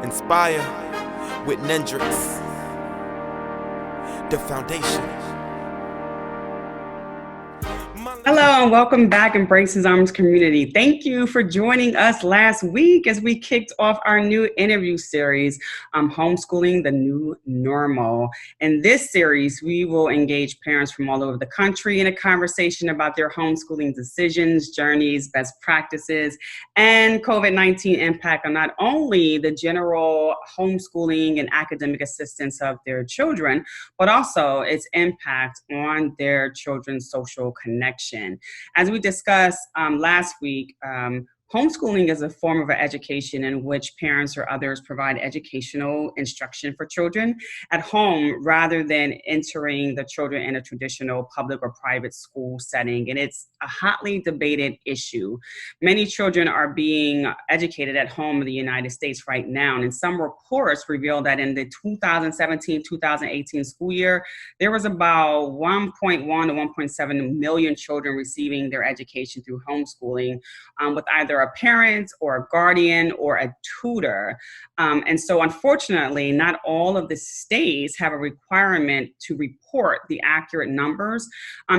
Inspire with Nendrix, the foundation. Hello and welcome back, Embraces Arms community. Thank you for joining us last week as we kicked off our new interview series, Homeschooling, the New Normal. In this series, we will engage parents from all over the country in a conversation about their homeschooling decisions, journeys, best practices, and COVID-19 impact on not only the general homeschooling and academic assistance of their children, but also its impact on their children's social connection. As we discussed last week, homeschooling is a form of education in which parents or others provide educational instruction for children at home rather than entering the children in a traditional public or private school setting. And it's a hotly debated issue. Many children are being educated at home in the United States right now. And some reports reveal that in the 2017-2018 school year, there was about 1.1 to 1.7 million children receiving their education through homeschooling with either a parent or a guardian or a tutor. And so unfortunately, not all of the states have a requirement to report the accurate numbers.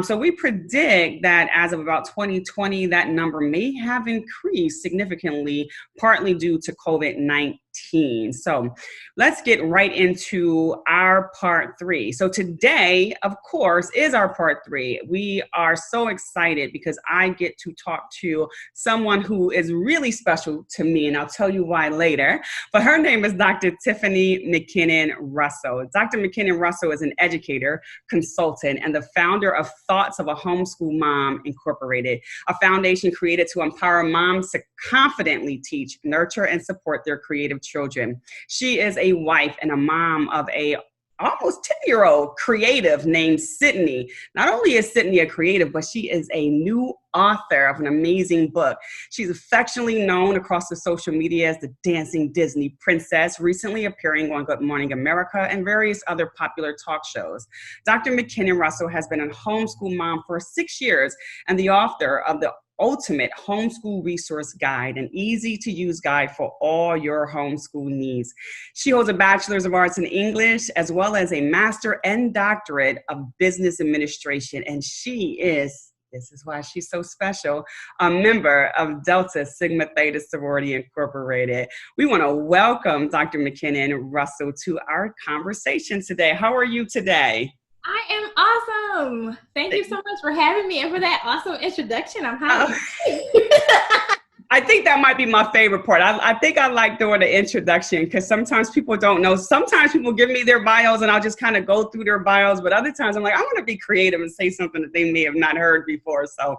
So we predict that as of about 2020, that number may have increased significantly, partly due to COVID-19. So let's get right into our part 3. So today, of course, is our part 3. We are so excited because I get to talk to someone who is really special to me, and I'll tell you why later. But her name is Dr. Tiffany Mckinnon Russell. Dr. McKinnon Russell is an educator, consultant, and the founder of Thoughts of a Homeschool Mom Incorporated, a foundation created to empower moms to confidently teach, nurture, and support their creative children. She is a wife and a mom of a almost 10-year-old creative named Sydney. Not only is Sydney a creative, but she is a new author of an amazing book. She's affectionately known across the social media as the Dancing Disney Princess, recently appearing on Good Morning America and various other popular talk shows. Dr. McKinnon Russell has been a homeschool mom for 6 years and the author of the ultimate homeschool resource guide, an easy-to-use guide for all your homeschool needs. She holds a Bachelor's of Arts in English, as well as a Master and Doctorate of Business Administration, and she is, this is why she's so special, a member of Delta Sigma Theta Sorority Incorporated. We want to welcome Dr. McKinnon Russell to our conversation today. How are you today? I am awesome. Thank you so much for having me and for that awesome introduction. I'm happy. I think that might be my favorite part. I think I like doing the introduction because sometimes people don't know. Sometimes people give me their bios and I'll just kind of go through their bios. But other times I'm like, I want to be creative and say something that they may have not heard before. So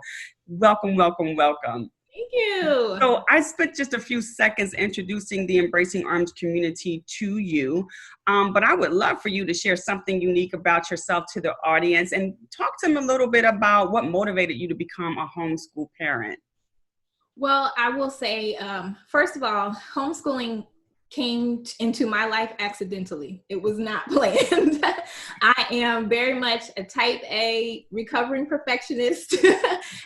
welcome, welcome, welcome. Thank you. So I spent just a few seconds introducing the Embracing Arms community to you, but I would love for you to share something unique about yourself to the audience and talk to them a little bit about what motivated you to become a homeschool parent. Well, I will say, first of all, homeschooling came into my life accidentally. It was not planned. I am very much a type A recovering perfectionist.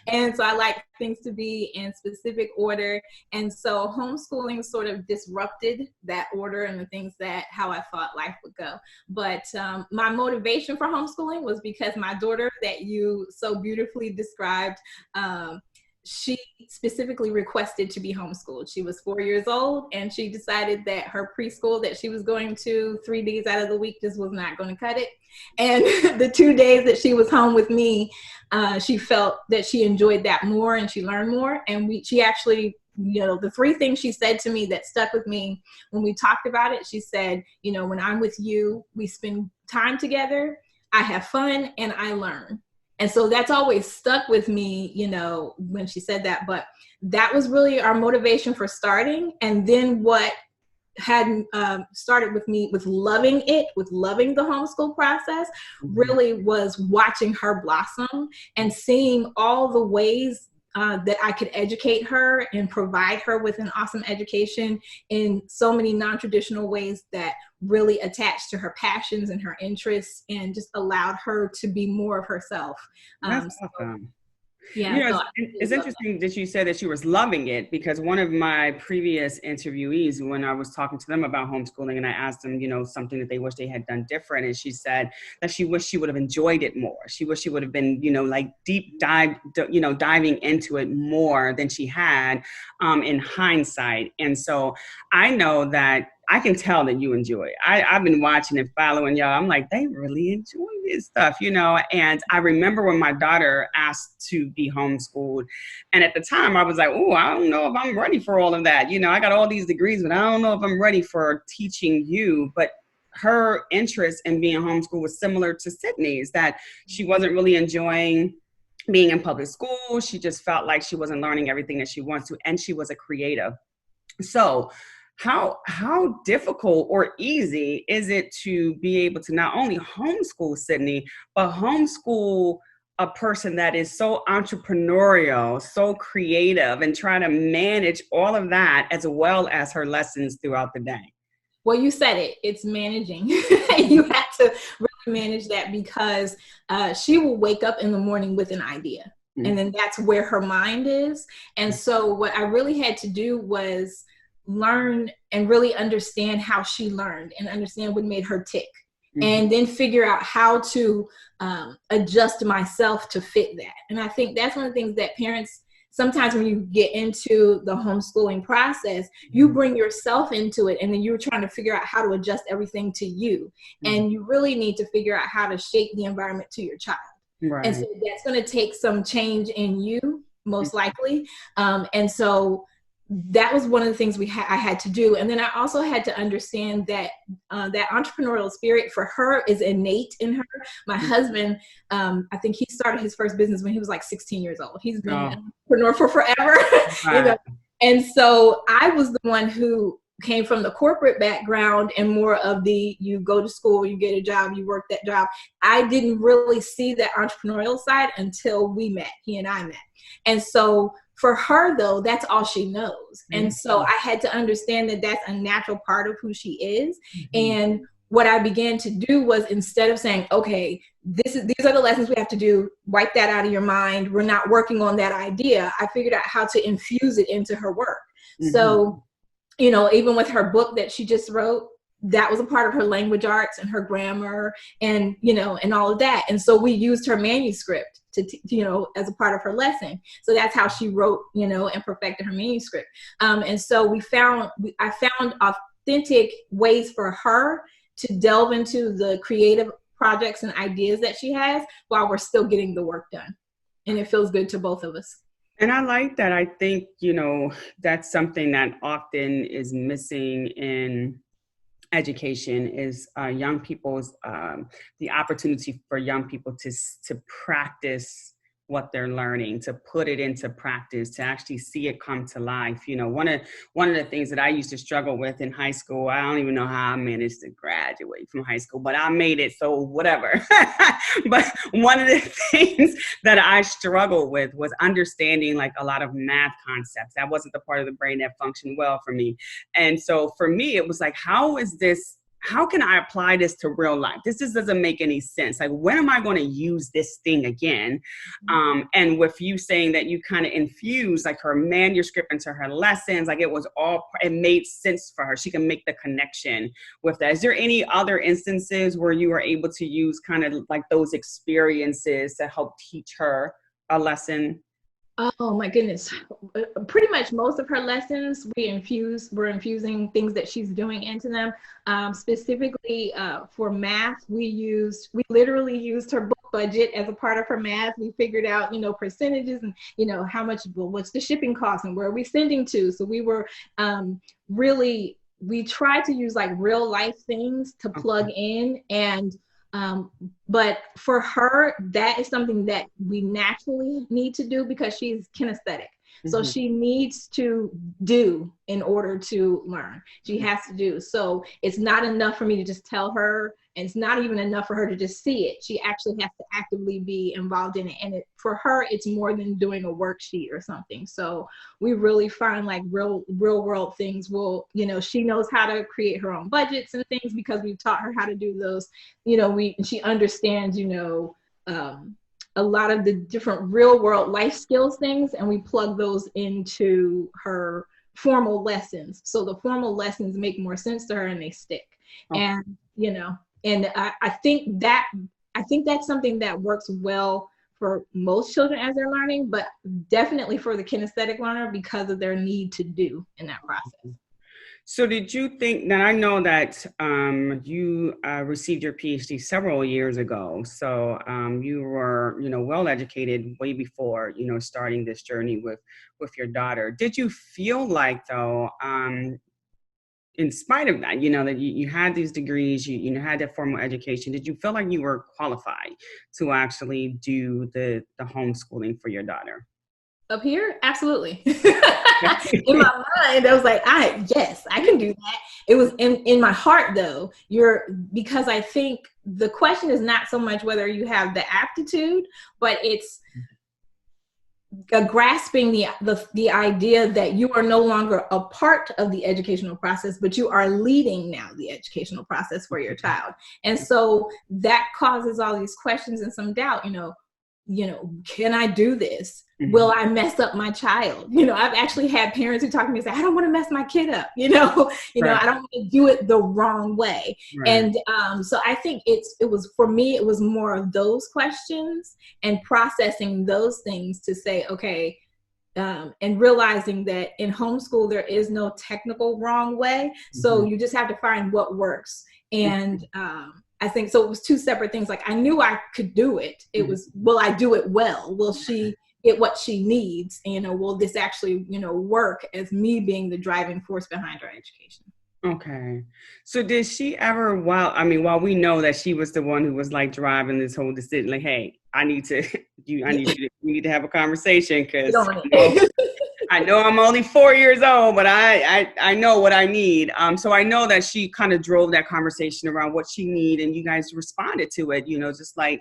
And so I like things to be in specific order. And so homeschooling sort of disrupted that order and the things that how I thought life would go. But my motivation for homeschooling was because my daughter that you so beautifully described, she specifically requested to be homeschooled. She was 4 years old and she decided that her preschool that she was going to 3 days out of the week just was not going to cut it. And the 2 days that she was home with me, she felt that she enjoyed that more and she learned more. And she actually, the 3 things she said to me that stuck with me when we talked about it, she said, when I'm with you, we spend time together, I have fun and I learn. And so that's always stuck with me, when she said that. But that was really our motivation for starting. And then what had started with me with loving the homeschool process, really was watching her blossom and seeing all the ways that I could educate her and provide her with an awesome education in so many non-traditional ways that really attached to her passions and her interests and just allowed her to be more of herself. That's awesome. Yeah. So It's interesting that you said that she was loving it, because one of my previous interviewees, when I was talking to them about homeschooling and I asked them, something that they wish they had done different, and she said that she wished she would have enjoyed it more. She wished she would have been, like diving into it more than she had in hindsight. And so I know that I can tell that you enjoy it. I've been watching and following y'all. I'm like, they really enjoy this stuff, And I remember when my daughter asked to be homeschooled. And at the time I was like, oh, I don't know if I'm ready for all of that. I got all these degrees, but I don't know if I'm ready for teaching you. But her interest in being homeschooled was similar to Sydney's, that she wasn't really enjoying being in public school. She just felt like she wasn't learning everything that she wants to. And she was a creative. So how difficult or easy is it to be able to not only homeschool Sydney, but homeschool a person that is so entrepreneurial, so creative, and try to manage all of that as well as her lessons throughout the day? Well, you said it. It's managing. You have to really manage that, because she will wake up in the morning with an idea. Mm-hmm. And then that's where her mind is. And so what I really had to do was learn and really understand how she learned and understand what made her tick. Mm-hmm. And then figure out how to adjust myself to fit that. And I think that's one of the things that parents, sometimes when you get into the homeschooling process, you bring yourself into it, and then you're trying to figure out how to adjust everything to you. Mm-hmm. And you really need to figure out how to shape the environment to your child. Right. And so that's going to take some change in you, most likely. And so that was one of the things I had to do. And then I also had to understand that that entrepreneurial spirit for her is innate in her. My husband, I think he started his first business when he was like 16 years old. He's been an entrepreneur for forever. Right. And so I was the one who came from the corporate background and more of the, you go to school, you get a job, you work that job. I didn't really see that entrepreneurial side until he and I met. And so for her, though, that's all she knows. Mm-hmm. And so I had to understand that that's a natural part of who she is. Mm-hmm. And what I began to do was, instead of saying, okay, these are the lessons we have to do, wipe that out of your mind, we're not working on that idea, I figured out how to infuse it into her work. Mm-hmm. So, even with her book that she just wrote, that was a part of her language arts and her grammar and, and all of that. And so we used her manuscript to, as a part of her lesson. So that's how she wrote, and perfected her manuscript. And so I found authentic ways for her to delve into the creative projects and ideas that she has while we're still getting the work done. And it feels good to both of us. And I like that. I think, that's something that often is missing in education is young people's, the opportunity for young people to practice what they're learning, to put it into practice, to actually see it come to life. One of the things that I used to struggle with in high school, I don't even know how I managed to graduate from high school, but I made it, so whatever. But one of the things that I struggled with was understanding like a lot of math concepts. That wasn't the part of the brain that functioned well for me. And so for me, it was like, how can I apply this to real life? This just doesn't make any sense. Like, when am I going to use this thing again? And with you saying that you kind of infused like her manuscript into her lessons, like it made sense for her. She can make the connection with that. Is there any other instances where you were able to use kind of like those experiences to help teach her a lesson? Oh my goodness. Pretty much most of her lessons, we're infusing things that she's doing into them. Specifically for math, we literally used her book budget as a part of her math. We figured out, percentages and, how much, what's the shipping cost and where are we sending to? So we were we tried to use like real life things to plug in, and but for her, that is something that we naturally need to do because she's kinesthetic. So she needs to do in order to learn. She has to do. So it's not enough for me to just tell her, and it's not even enough for her to just see it. She actually has to actively be involved in it. And for her, it's more than doing a worksheet or something. So we really find like real world things. She knows how to create her own budgets and things because we've taught her how to do those. She understands, a lot of the different real world life skills things, and we plug those into her formal lessons. So the formal lessons make more sense to her and they stick. Okay. And, you know, and I think that's something that works well for most children as they're learning, but definitely for the kinesthetic learner because of their need to do in that process. So did you think, now I know that you received your PhD several years ago, so you were, well educated way before, starting this journey with your daughter. Did you feel like, though, in spite of that, that you had these degrees, you had that formal education, did you feel like you were qualified to actually do the homeschooling for your daughter? Up here? Absolutely. In my mind, I was like, yes, I can do that. It was in my heart though, because I think the question is not so much whether you have the aptitude, but it's grasping the idea that you are no longer a part of the educational process, but you are leading now the educational process for your child. And so that causes all these questions and some doubt, can I do this? Mm-hmm. Will I mess up my child? I've actually had parents who talk to me and say, I don't want to mess my kid up. Right. I don't want to do it the wrong way. Right. And so I think it was, for me, it was more of those questions and processing those things to say, okay, and realizing that in homeschool, there is no technical wrong way. So mm-hmm. you just have to find what works. And, I think so. It was two separate things. Like I knew I could do it. It was, will I do it well? Will she get what she needs? And, will this actually, work as me being the driving force behind her education? Okay. So did she ever, while we know that she was the one who was like driving this whole decision, like, hey, we need to have a conversation because I know I'm only 4 years old, but I know what I need. So I know that she kind of drove that conversation around what she needed, and you guys responded to it, just like,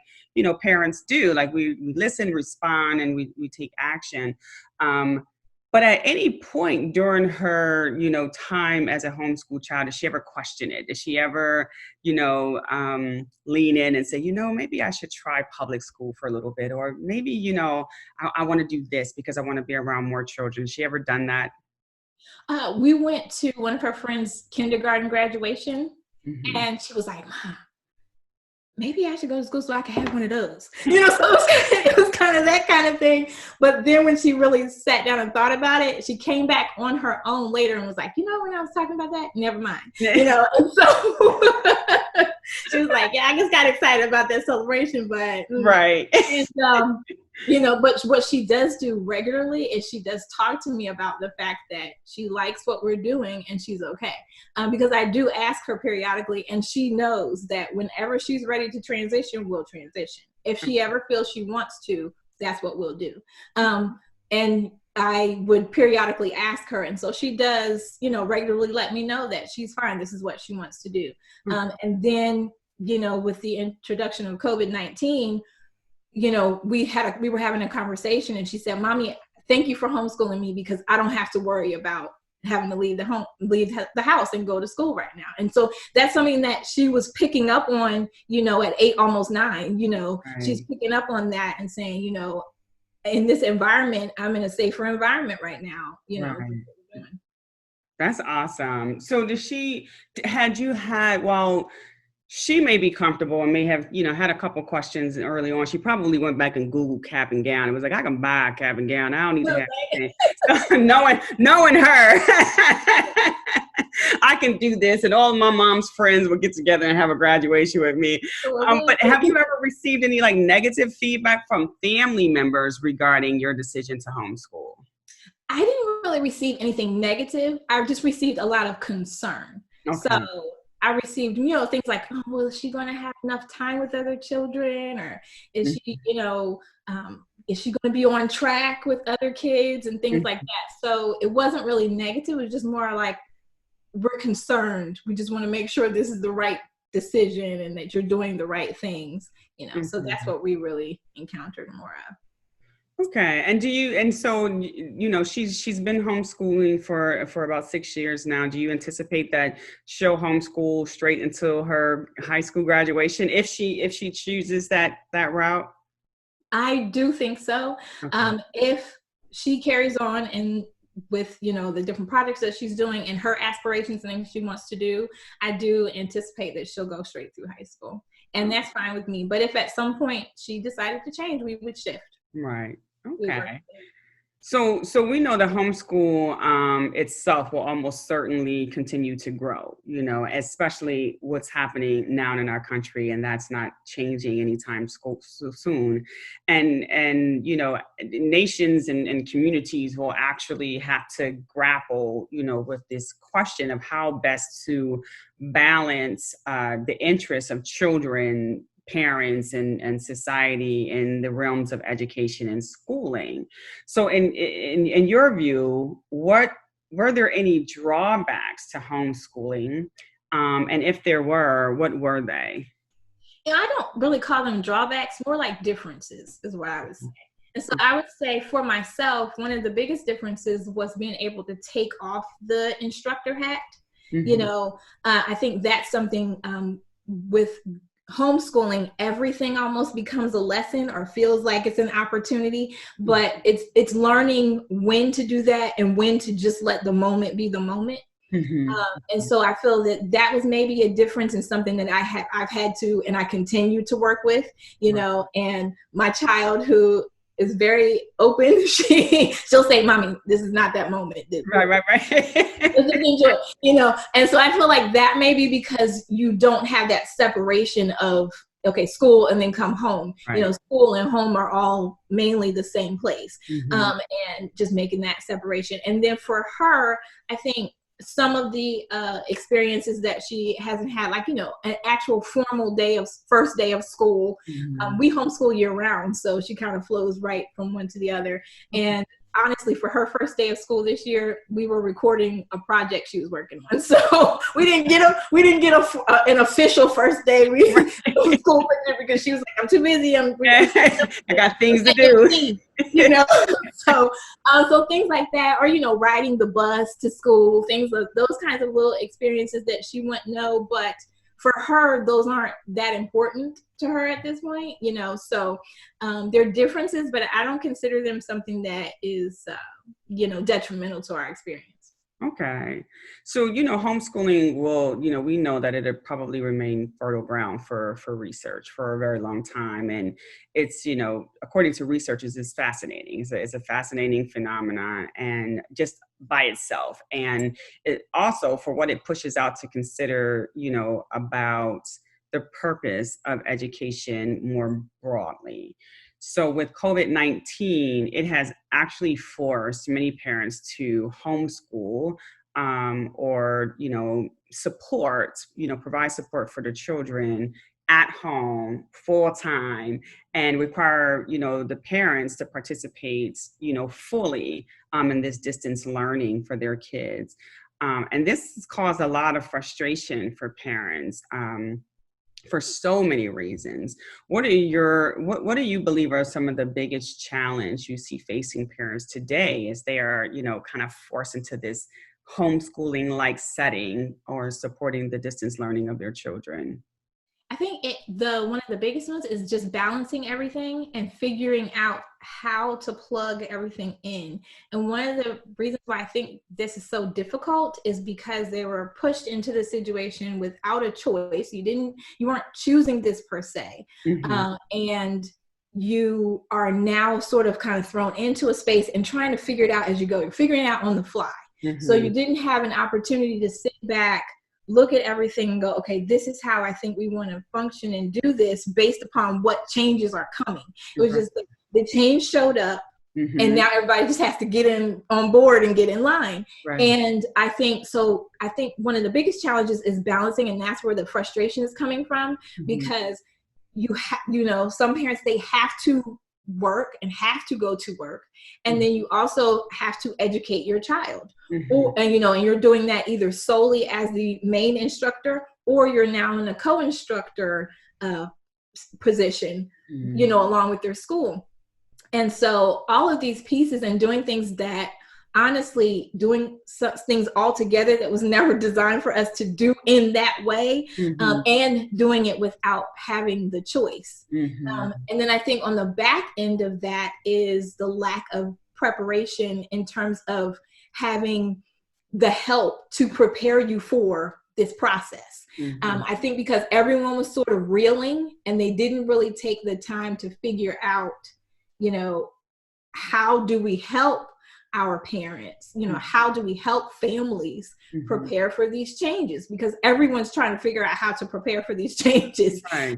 parents do. Like we listen, respond, and we take action. But at any point during her, time as a homeschool child, did she ever question it? Did she ever, lean in and say, maybe I should try public school for a little bit, or maybe, I want to do this because I want to be around more children. Has she ever done that? We went to one of her friends' kindergarten graduation, mm-hmm. and she was like, Mom, maybe I should go to school so I can have one of those. So it was kind of that kind of thing. But then when she really sat down and thought about it, she came back on her own later and was like, when I was talking about that, never mind. And so she was like, yeah, I just got excited about that celebration, but right. And, but what she does do regularly is she does talk to me about the fact that she likes what we're doing and she's okay. Because I do ask her periodically, and she knows that whenever she's ready to transition, we'll transition. If she ever feels she wants to, that's what we'll do. And I would periodically ask her. And so she does, regularly let me know that she's fine. This is what she wants to do. And then, with the introduction of COVID-19, we were having a conversation, and she said, Mommy, thank you for homeschooling me because I don't have to worry about having to leave the house and go to school right now. And so that's something that she was picking up on, at 8, almost 9, right. She's picking up on that and saying, in this environment, I'm in a safer environment right now, Right. That's awesome. So she may be comfortable and may have, had a couple questions early on. She probably went back and Googled cap and gown. It was like, I can buy a cap and gown. I don't need to have anything. knowing her, I can do this. And all my mom's friends would get together and have a graduation with me. But have you ever received any negative feedback from family members regarding your decision to homeschool? I didn't really receive anything negative. I just received a lot of concern. Okay. So I received, things like, oh, well, is she going to have enough time with other children? Or is she, is she going to be on track with other kids and things like that? So it wasn't really negative. It was just more like, we're concerned. We just want to make sure this is the right decision and that you're doing the right things, So that's what we really encountered more of. Okay. And so she's been homeschooling for about 6 years now. Do you anticipate that she'll homeschool straight until her high school graduation if she chooses that route? I do think so. Okay. If she carries on and with, the different projects that she's doing and her aspirations and things she wants to do, I do anticipate that she'll go straight through high school. And that's fine with me. But if at some point she decided to change, we would shift. Right. Okay. So we know the homeschool itself will almost certainly continue to grow, especially what's happening now in our country, and that's not changing anytime so soon. And nations and communities will actually have to grapple, with this question of how best to balance the interests of children, parents, and society in the realms of education and schooling. So in your view, were there any drawbacks to homeschooling? And if there were, what were they? I don't really call them drawbacks, more like differences is what I would say. And so I would say for myself, one of the biggest differences was being able to take off the instructor hat. Mm-hmm. I think that's something with homeschooling, everything almost becomes a lesson or feels like it's an opportunity, but it's learning when to do that and when to just let the moment be the moment. Mm-hmm. And so I feel that was maybe a difference in something that I've had to, and I continue to work with, and my child, who is very open, she'll say, "Mommy, this is not that moment." Right. Just enjoy, and so I feel like that may be because you don't have that separation of, okay, school and then come home. Right. School and home are all mainly the same place. Mm-hmm. And just making that separation. And then for her, I think some of the experiences that she hasn't had, like, an actual formal first day of school. Mm-hmm. We homeschool year round, so she kind of flows right from one to the other. And honestly, for her first day of school this year, we were recording a project she was working on. So we didn't get an official first day of school because she was like, "I'm too busy. I got things to do." So things like that, or riding the bus to school, things like those kinds of little experiences that she wouldn't know, but for her, those aren't that important to her at this point, so there are differences, but I don't consider them something that is detrimental to our experience. Okay. So, homeschooling will, we know that it'll probably remain fertile ground for research for a very long time. And it's, according to researchers, it's fascinating. It's a fascinating phenomenon, and just by itself. And it also, for what it pushes out to consider, about the purpose of education more broadly. So with COVID-19, it has actually forced many parents to homeschool or, provide support for their children at home full time, and require, the parents to participate, fully in this distance learning for their kids. And this has caused a lot of frustration for parents. For so many reasons. What do you believe are some of the biggest challenges you see facing parents today as they are, kind of forced into this homeschooling-like setting or supporting the distance learning of their children? I think one of the biggest ones is just balancing everything and figuring out how to plug everything in. And one of the reasons why I think this is so difficult is because they were pushed into the situation without a choice. You weren't choosing this per se. Mm-hmm. And you are now sort of kind of thrown into a space and trying to figure it out as you go. You're figuring it out on the fly. Mm-hmm. So you didn't have an opportunity to sit back, look at everything and go, okay, this is how I think we want to function and do this based upon what changes are coming. It was just the change showed up, mm-hmm. and now everybody just has to get on board and get in line. Right. And I think one of the biggest challenges is balancing, and that's where the frustration is coming from, mm-hmm. because some parents, they have to work and have to go to work, and then you also have to educate your child. Mm-hmm. And you're doing that either solely as the main instructor, or you're now in a co-instructor position, mm-hmm. Along with their school. And so all of these pieces and doing things that honestly doing things all together that was never designed for us to do in that way, and doing it without having the choice. And then I think on the back end of that is the lack of preparation in terms of having the help to prepare you for this process. I think because everyone was sort of reeling and they didn't really take the time to figure out, you know, how do we help our parents? You know, how do we help families prepare for these changes? Because everyone's trying to figure out how to prepare for these changes. Right.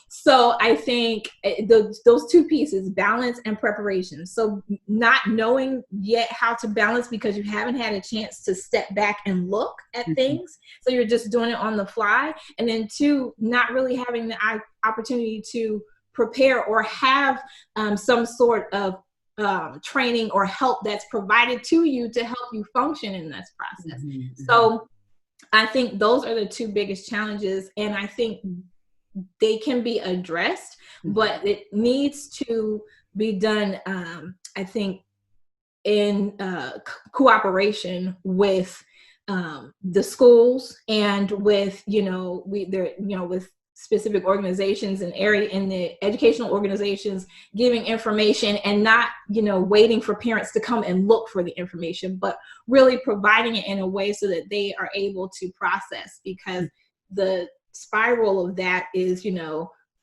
So I think those two pieces, balance and preparation. So not knowing yet how to balance because you haven't had a chance to step back and look at things. So you're just doing it on the fly. And then two, not really having the opportunity to prepare or have some sort of training or help that's provided to you to help you function in this process. So I think those are the two biggest challenges, and I think they can be addressed, but it needs to be done, I think, in cooperation with the schools and with, with specific organizations and area in the educational organizations giving information, and not, waiting for parents to come and look for the information, but really providing it in a way so that they are able to process, because the spiral of that is,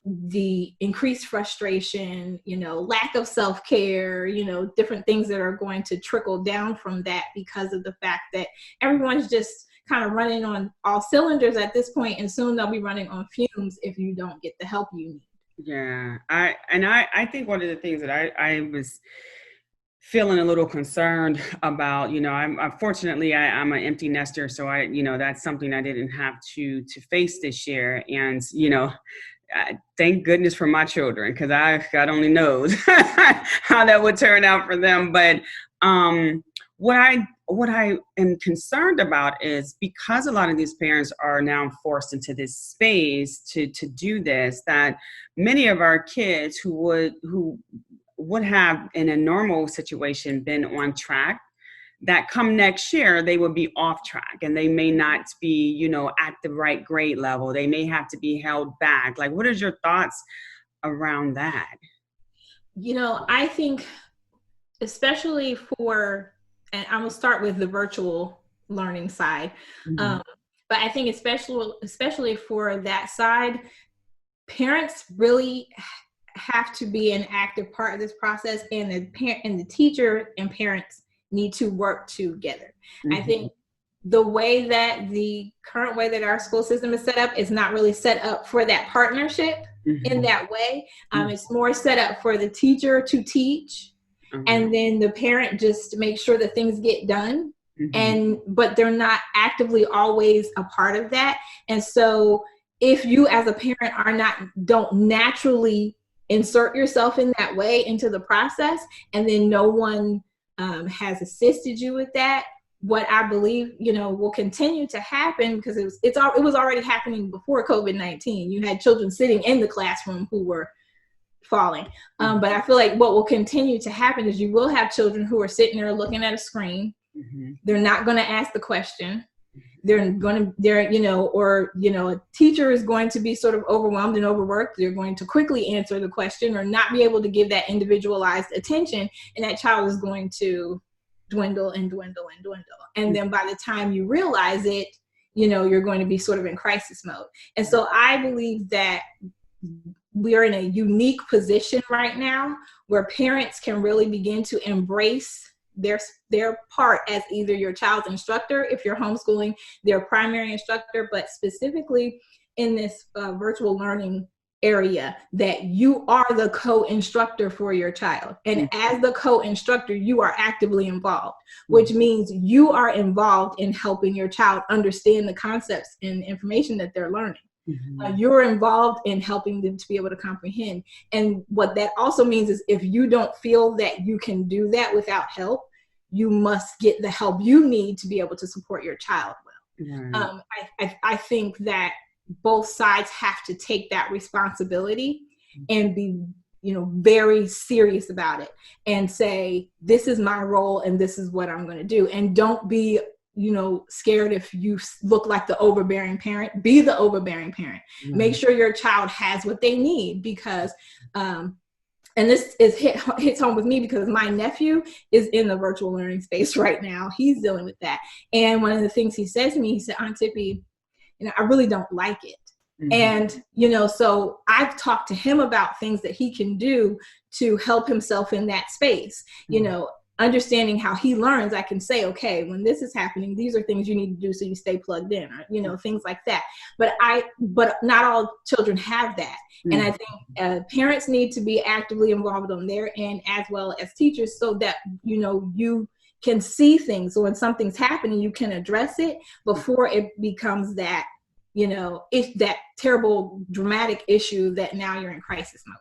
the increased frustration, lack of self-care, different things that are going to trickle down from that because of the fact that everyone's just kind of running on all cylinders at this point, and soon they'll be running on fumes if you don't get the help you need. Yeah, I think one of the things that I was feeling a little concerned about, unfortunately I'm an empty nester, so that's something I didn't have to face this year, and thank goodness for my children, because God only knows how that would turn out for them. But what I am concerned about is, because a lot of these parents are now forced into this space to do this, that many of our kids who would have in a normal situation been on track, that come next year, they will be off track, and they may not be, at the right grade level. They may have to be held back. Like, what is your thoughts around that? I think especially and I'm gonna start with the virtual learning side. But I think especially for that side, parents really have to be an active part of this process, and the teacher and parents need to work together. I think the current way that our school system is set up is not really set up for that partnership in that way. It's more set up for the teacher to teach, and then the parent just to make sure that things get done. But they're not actively always a part of that. And so if you as a parent don't naturally insert yourself in that way into the process, and then no one has assisted you with that, what I believe, will continue to happen, because it was already happening before COVID-19. You had children sitting in the classroom who were falling. But I feel like what will continue to happen is you will have children who are sitting there looking at a screen. They're not going to ask the question. A teacher is going to be sort of overwhelmed and overworked. They're going to quickly answer the question or not be able to give that individualized attention. And that child is going to dwindle and dwindle and dwindle. And then by the time you realize it, you're going to be sort of in crisis mode. And so I believe that we are in a unique position right now where parents can really begin to embrace their part as either your child's instructor, if you're homeschooling, their primary instructor, but specifically in this virtual learning area, that you are the co-instructor for your child. And as the co-instructor, you are actively involved, which means you are involved in helping your child understand the concepts and information that they're learning. You're involved in helping them to be able to comprehend. And what that also means is, if you don't feel that you can do that without help, you must get the help you need to be able to support your child well. I think that both sides have to take that responsibility and be very serious about it and say, this is my role and this is what I'm going to do. And don't be, scared if you look like the overbearing parent. Be the overbearing parent. Mm-hmm. Make sure your child has what they need, because, and this hits home with me because my nephew is in the virtual learning space right now. He's dealing with that. And one of the things he says to me, he said, Aunt Tippy, I really don't like it. Mm-hmm. And, so I've talked to him about things that he can do to help himself in that space. Mm-hmm. Understanding how he learns, I can say, okay, when this is happening, these are things you need to do so you stay plugged in, or, things like that. But not all children have that. Mm-hmm. And I think parents need to be actively involved on their end, as well as teachers, so that, you can see things. So when something's happening, you can address it before it becomes that, it's that terrible, dramatic issue that now you're in crisis mode.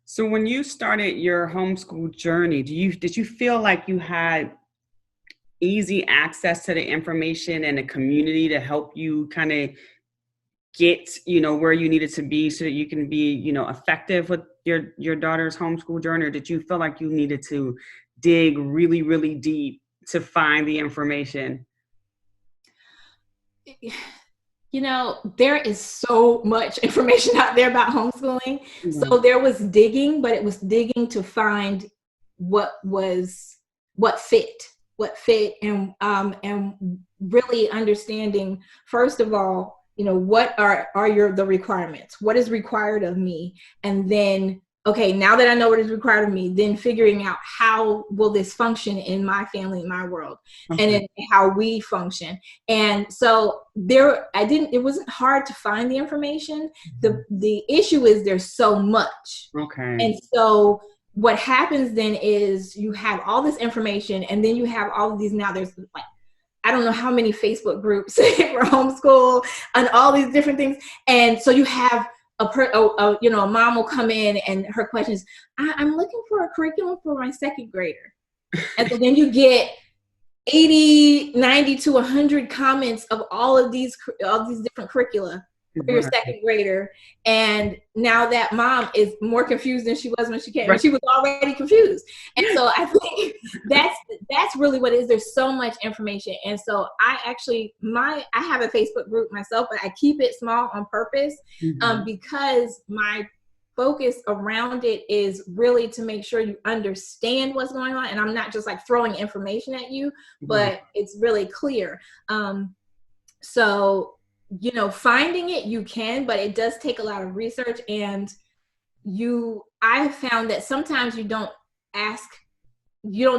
So when you started your homeschool journey, did you feel like you had easy access to the information and a community to help you kind of get, where you needed to be so that you can be, effective with your daughter's homeschool journey? Or did you feel like you needed to dig really, really deep to find the information? There is so much information out there about homeschooling. Mm-hmm. So there was digging, but it was digging to find what fit, and really understanding, first of all, what are the requirements? What is required of me? And then, okay, now that I know what is required of me, then figuring out how will this function in my family, in my world, okay, and in how we function. And so it wasn't hard to find the information. The issue is there's so much. Okay. And so what happens then is you have all this information, and then you have all of these, now there's like, I don't know how many Facebook groups for homeschool and all these different things. And so you have a mom will come in and her question is, I'm looking for a curriculum for my second grader. And so then you get 80, 90 to 100 comments of all these different curricula for your second grader. And now that mom is more confused than she was when she came. Right. She was already confused. And so I think that's really what it is. There's so much information. And so I have a Facebook group myself, but I keep it small on purpose, mm-hmm. Because my focus around it is really to make sure you understand what's going on. And I'm not just like throwing information at you, mm-hmm. but it's really clear. Finding it, you can, but it does take a lot of research. And I have found that sometimes you don't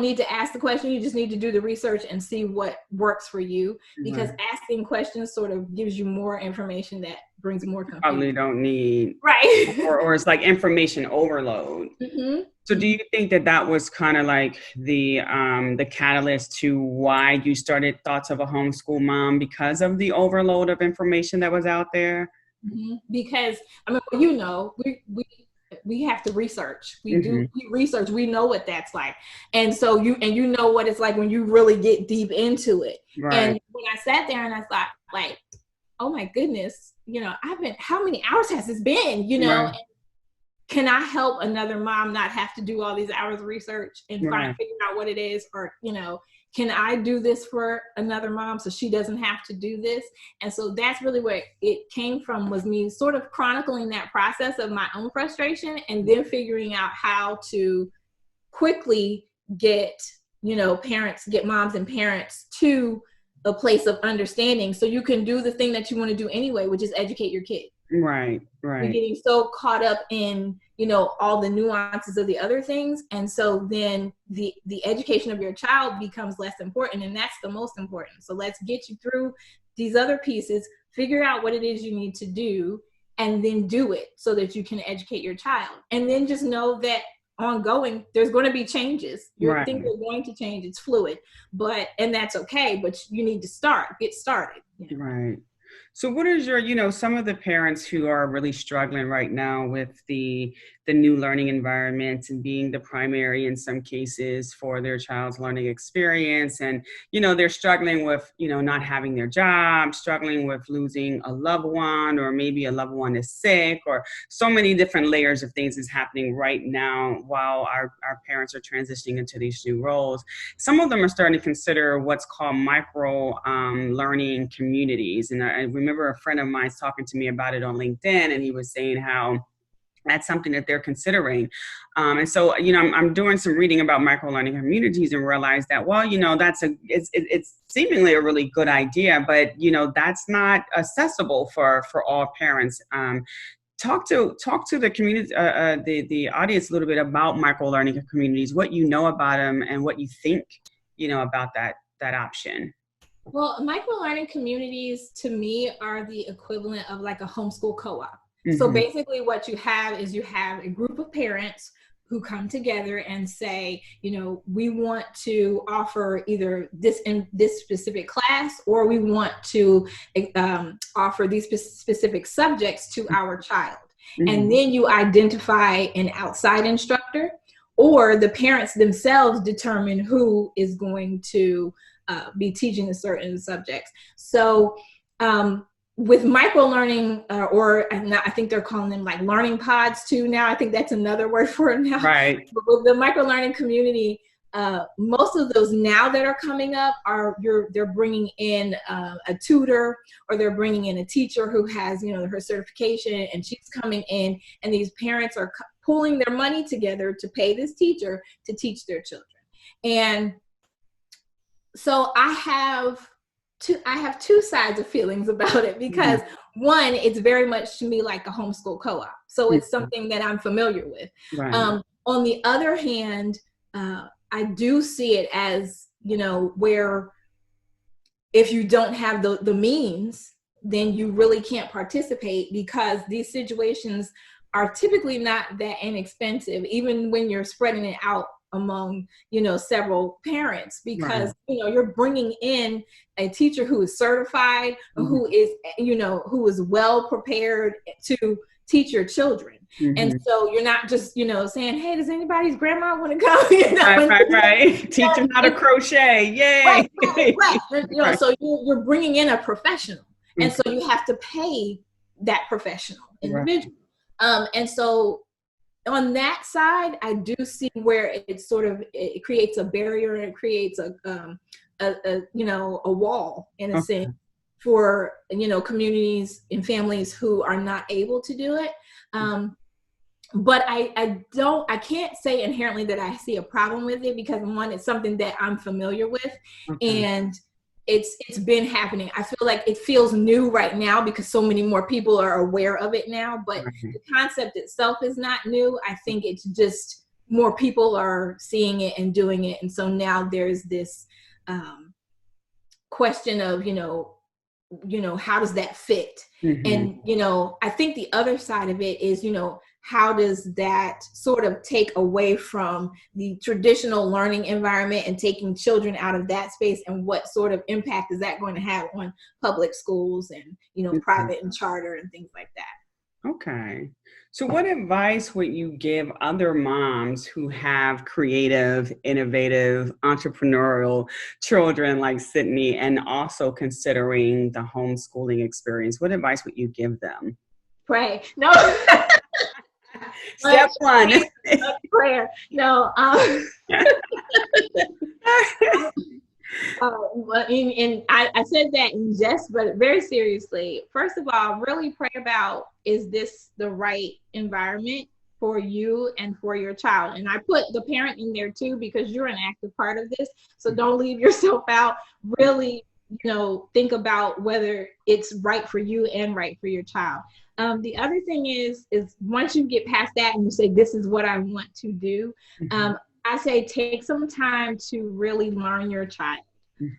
need to ask the question. You just need to do the research and see what works for you, because asking questions sort of gives you more information that brings more confusion. Probably don't need. Right. or it's like information overload. Mm-hmm. So do you think that was kind of like the catalyst to why you started Thoughts of a Homeschool Mom, because of the overload of information that was out there? Mm-hmm. Because, we have to research. We do research. We know what that's like. And so you know what it's like when you really get deep into it. Right. And when I sat there and I thought, like, oh my goodness, how many hours has this been, Right. And can I help another mom not have to do all these hours of research and figure out what it is? Or, can I do this for another mom so she doesn't have to do this? And so that's really where it came from, was me sort of chronicling that process of my own frustration, and then figuring out how to quickly get moms and parents to a place of understanding, so you can do the thing that you want to do anyway, which is educate your kid. Right. You're getting so caught up in, all the nuances of the other things. And so then the education of your child becomes less important, and that's the most important. So let's get you through these other pieces, figure out what it is you need to do, and then do it so that you can educate your child. And then just know that ongoing, there's going to be changes. Things are going to change. It's fluid, and that's okay, but you need to get started. Right. So what is your, some of the parents who are really struggling right now with the the new learning environments and being the primary in some cases for their child's learning experience. And, they're struggling with, not having their job, struggling with losing a loved one, or maybe a loved one is sick, or so many different layers of things is happening right now while our parents are transitioning into these new roles. Some of them are starting to consider what's called micro learning communities. And I remember a friend of mine talking to me about it on LinkedIn, and he was saying how that's something that they're considering. And so, I'm doing some reading about micro-learning communities and realize that, well, it's seemingly a really good idea, but, that's not accessible for all parents. Talk to the community, the audience a little bit about micro-learning communities, what you know about them and what you think, about that option. Well, micro-learning communities to me are the equivalent of like a homeschool co-op. So basically what you have is you have a group of parents who come together and say, we want to offer either this in this specific class, or we want to offer these specific subjects to our child. And then you identify an outside instructor, or the parents themselves determine who is going to be teaching a certain subjects. So, with micro-learning, or I think they're calling them like learning pods too now. I think that's another word for it now. Right. But with the micro-learning community, most of those now that are coming up they're bringing in a tutor, or they're bringing in a teacher who has, her certification, and she's coming in, and these parents are pulling their money together to pay this teacher to teach their children. And so I have two sides of feelings about it, because one, it's very much to me like a homeschool co-op. So it's something that I'm familiar with. Right. On the other hand, I do see it as, where if you don't have the means, then you really can't participate, because these situations are typically not that inexpensive, even when you're spreading it out among, several parents, because, you're bringing in a teacher who is certified, who is, who is well prepared to teach your children. And so you're not just, saying, hey, does anybody's grandma want to come? Right. Teach them how to crochet. Yay. Right. So you're bringing in a professional. And so you have to pay that professional individual. And so on that side, I do see where it creates a barrier, and it creates a wall in a sense for, communities and families who are not able to do it. But I can't say inherently that I see a problem with it, because one, it's something that I'm familiar with, and it's been happening. I feel like it feels new right now because so many more people are aware of it now, but the concept itself is not new. I think it's just more people are seeing it and doing it. And so now there's this question of, how does that fit? And, I think the other side of it is, how does that sort of take away from the traditional learning environment and taking children out of that space, and what sort of impact is that going to have on public schools and, private and charter and things like that? Okay. So what advice would you give other moms who have creative, innovative, entrepreneurial children like Sydney, and also considering the homeschooling experience? What advice would you give them? Pray. No. Step one. Prayer. No. And I said that in jest, but very seriously. First of all, really pray about, is this the right environment for you and for your child? And I put the parent in there too, because you're an active part of this. So don't leave yourself out. Really, think about whether it's right for you and right for your child. The other thing is once you get past that and you say, this is what I want to do, I say take some time to really learn your child.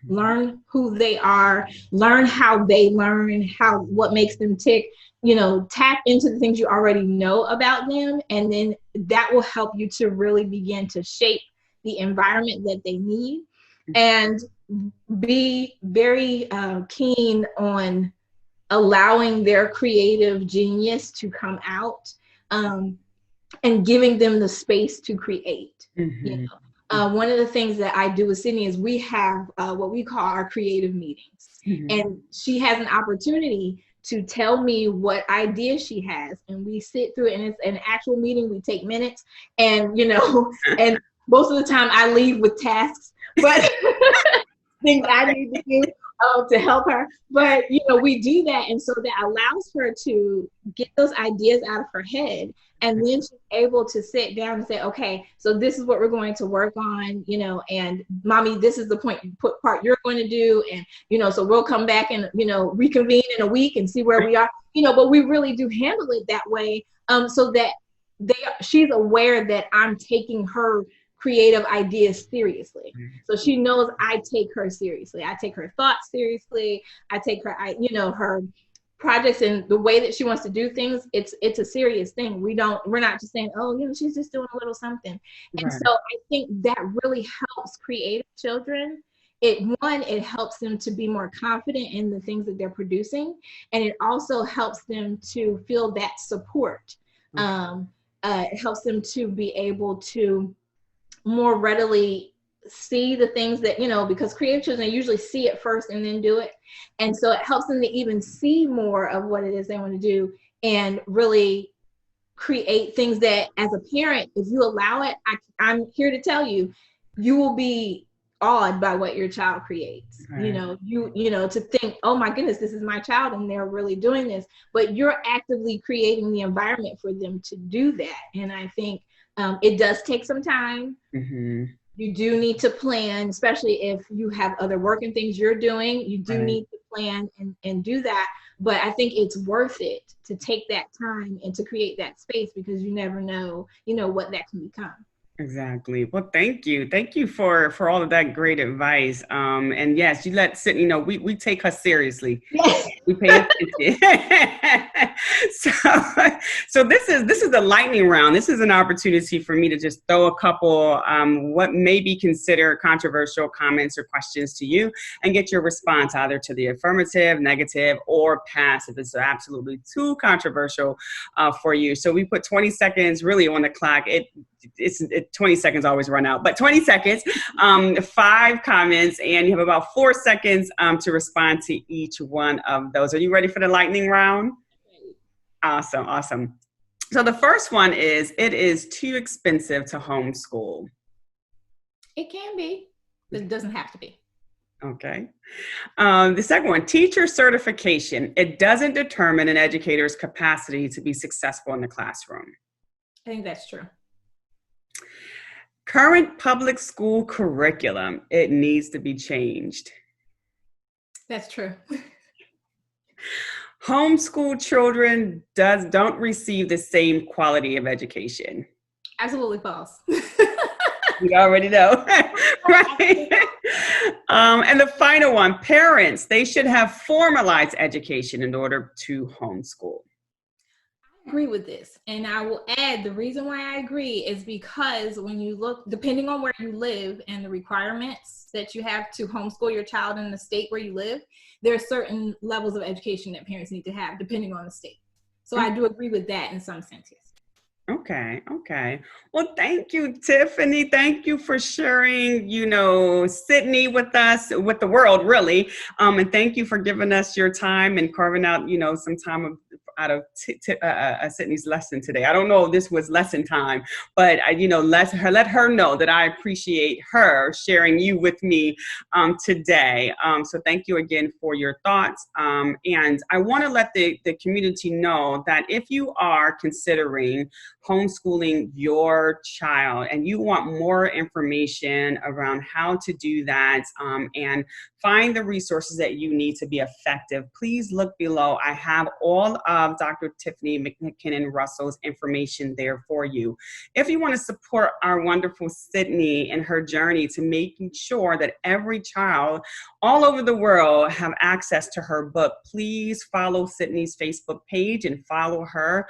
Learn who they are, learn how they learn, what makes them tick, tap into the things you already know about them. And then that will help you to really begin to shape the environment that they need, and be very keen on allowing their creative genius to come out. and giving them the space to create. Mm-hmm. You know, one of the things that I do with Sydney is we have what we call our creative meetings, and she has an opportunity to tell me what ideas she has, and we sit through it, and it's an actual meeting. We take minutes, and you know, and most of the time I leave with tasks, but things I need to do to help her. But you know, we do that, and so that allows her to get those ideas out of her head, and then she's able to sit down and say, okay, so this is what we're going to work on, you know, and mommy, this is the part you're going to do, and you know, so we'll come back and, you know, reconvene in a week and see where we are, you know. But we really do handle it that way, so that she's aware that I'm taking her creative ideas seriously. So she knows I take her seriously. I take her thoughts seriously. I take her, you know, her projects and the way that she wants to do things. It's a serious thing. We're not just saying, oh, you know, she's just doing a little something. And so I think that really helps creative children. It helps them to be more confident in the things that they're producing. And it also helps them to feel that support. It helps them to be able to more readily see the things that, you know, because creative children usually see it first and then do it. And so it helps them to even see more of what it is they want to do and really create things that, as a parent, if you allow it, I'm here to tell you, you will be awed by what your child creates. Right. You know, to think, oh my goodness, this is my child and they're really doing this, but you're actively creating the environment for them to do that. And I think it does take some time. You do need to plan, especially if you have other work and things you're doing. You do need to plan and do that. But I think it's worth it to take that time and to create that space, because you never know, you know, what that can become. Exactly. Well, thank you. Thank you for all of that great advice. And yes, you let Sydney know we take her seriously. Yes. We pay attention. So this is the lightning round. This is an opportunity for me to just throw a couple what may be considered controversial comments or questions to you and get your response either to the affirmative, negative, or pass if it's absolutely too controversial for you. So we put 20 seconds really on the clock. 20 seconds always run out, but 20 seconds, 5 comments, and you have about 4 seconds to respond to each one of those. Are you ready for the lightning round? Awesome. So the first one is, it is too expensive to homeschool. It can be, but it doesn't have to be. Okay. The second one, teacher certification. It doesn't determine an educator's capacity to be successful in the classroom. I think that's true. Current public school curriculum, it needs to be changed. That's true. Homeschool children don't receive the same quality of education. Absolutely false. We already know. Right? And the final one, parents, they should have formalized education in order to homeschool. Agree with this, and I will add, the reason why I agree is because when you look, depending on where you live and the requirements that you have to homeschool your child in the state where you live, there are certain levels of education that parents need to have depending on the state. So I do agree with that in some sense, yes. Okay. Well, thank you, Tiffany. Thank you for sharing, Sydney with us, with the world, really. And thank you for giving us your time and carving out, some time out of Sydney's lesson today. I don't know if this was lesson time, but let her know that I appreciate her sharing you with me today. So thank you again for your thoughts. And I want to let the community know that if you are considering homeschooling your child and you want more information around how to do that and find the resources that you need to be effective, please look below. I have all of Dr. Tiffany Mckinnon Russell's information there for you. If you want to support our wonderful Sydney in her journey to making sure that every child all over the world have access to her book, please follow Sydney's Facebook page and follow her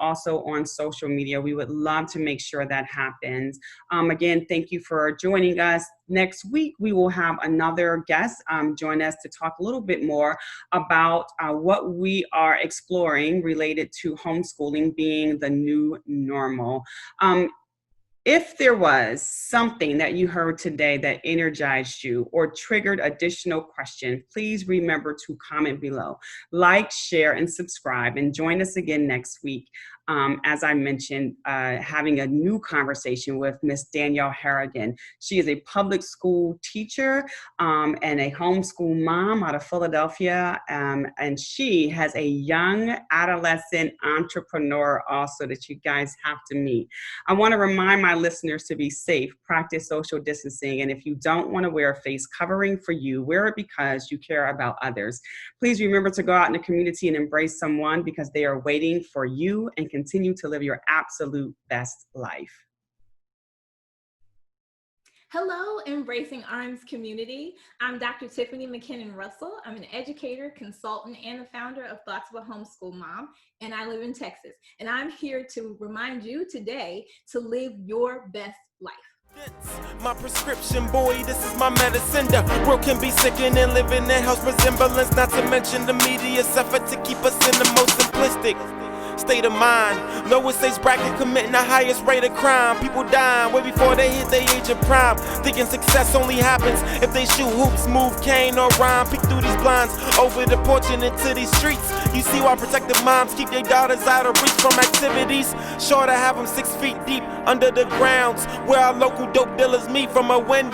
also on social media. We would love to make sure that happens. Again, thank you for joining us. Next week, we will have another guest join us to talk a little bit more about what we are exploring related to homeschooling being the new normal. If there was something that you heard today that energized you or triggered additional question, please remember to comment below. Like, share, and subscribe, and join us again next week. As I mentioned, having a new conversation with Miss Danielle Harrigan. She is a public school teacher and a homeschool mom out of Philadelphia, and she has a young adolescent entrepreneur also that you guys have to meet. I want to remind my listeners to be safe, practice social distancing, and if you don't want to wear a face covering for you, wear it because you care about others. Please remember to go out in the community and embrace someone because they are waiting for you, and continue to live your absolute best life. Hello, Embracing Arms community. I'm Dr. Tiffany Mckinnon Russell. I'm an educator, consultant, and the founder of Thoughts of a Homeschool Mom, and I live in Texas. And I'm here to remind you today to live your best life. My prescription, boy, this is my medicine. The world can be sickening, living in house resemblance. Not to mention the media's effort to keep us in the most simplistic state of mind. Lowest age bracket committing the highest rate of crime. People dying way before they hit their age of prime. Thinking success only happens if they shoot hoops, move cane or rhyme. Peek through these blinds, over the porch and into these streets. You see why protective moms keep their daughters out of reach from activities. Sure to have them 6 feet deep under the grounds where our local dope dealers meet from a window.